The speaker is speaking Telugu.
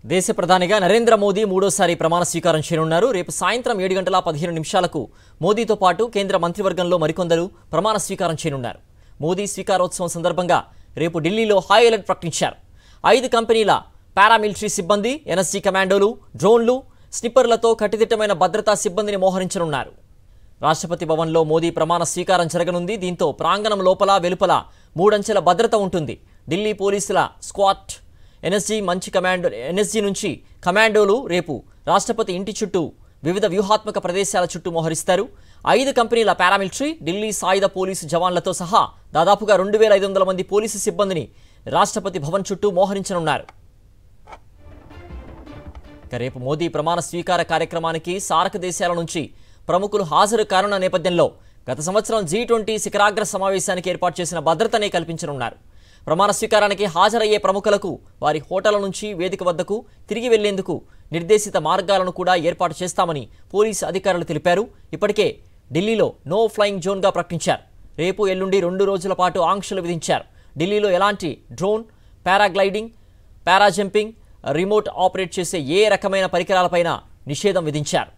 దేశ ప్రధానిగా నరేంద్ర మోదీ మూడోసారి ప్రమాణ స్వీకారం చేయనున్నారు. రేపు సాయంత్రం 7:15 మోదీతో పాటు కేంద్ర మంత్రివర్గంలో మరికొందరు ప్రమాణ స్వీకారం చేయనున్నారు. మోదీ స్వీకారోత్సవం సందర్భంగా రేపు ఢిల్లీలో హై అలర్ట్ ప్రకటించారు. 5 కంపెనీల పారామిలిటరీ సిబ్బంది, ఎన్ఎస్జీ కమాండోలు, డ్రోన్లు, స్నిప్పర్లతో కట్టుదిట్టమైన భద్రతా సిబ్బందిని మోహరించనున్నారు. రాష్ట్రపతి భవన్లో మోదీ ప్రమాణ స్వీకారం జరగనుంది. దీంతో ప్రాంగణం లోపల వెలుపల 3 అంచెల భద్రత ఉంటుంది. ఢిల్లీ పోలీసుల స్క్వాడ్, ఎన్ఎస్జీ నుంచి కమాండోలు రేపు రాష్ట్రపతి ఇంటి చుట్టూ వివిధ వ్యూహాత్మక ప్రదేశాల చుట్టూ మోహరిస్తారు. 5 కంపెనీల పారామిలిటరీ, ఢిల్లీ సాయుధ పోలీసు జవాన్లతో సహా దాదాపుగా 2500 మంది పోలీసు సిబ్బందిని రాష్ట్రపతి భవన్ చుట్టూ మోహరించనున్నారు. రేపు మోదీ ప్రమాణ స్వీకార కార్యక్రమానికి సార్క్ దేశాల నుంచి ప్రముఖులు హాజరు కానున్న నేపథ్యంలో గత సంవత్సరం G20 శిఖరాగ్ర సమావేశానికి ఏర్పాటు చేసిన భద్రతనే కల్పించనున్నారు. ప్రమాణ స్వీకారానికి హాజరయ్యే ప్రముఖులకు వారి హోటళ్ల నుంచి వేదిక వద్దకు తిరిగి వెళ్లేందుకు నిర్దేశిత మార్గాలను కూడా ఏర్పాటు చేస్తామని పోలీసు అధికారులు తెలిపారు. ఇప్పటికే ఢిల్లీలో నో ఫ్లయింగ్ జోన్గా ప్రకటించారు. రేపు ఎల్లుండి 2 రోజుల పాటు ఆంక్షలు విధించారు. ఢిల్లీలో ఎలాంటి డ్రోన్, పారాగ్లైడింగ్, పారాజంపింగ్, రిమోట్ ఆపరేట్ చేసే ఏ రకమైన పరికరాలపైన నిషేధం విధించారు.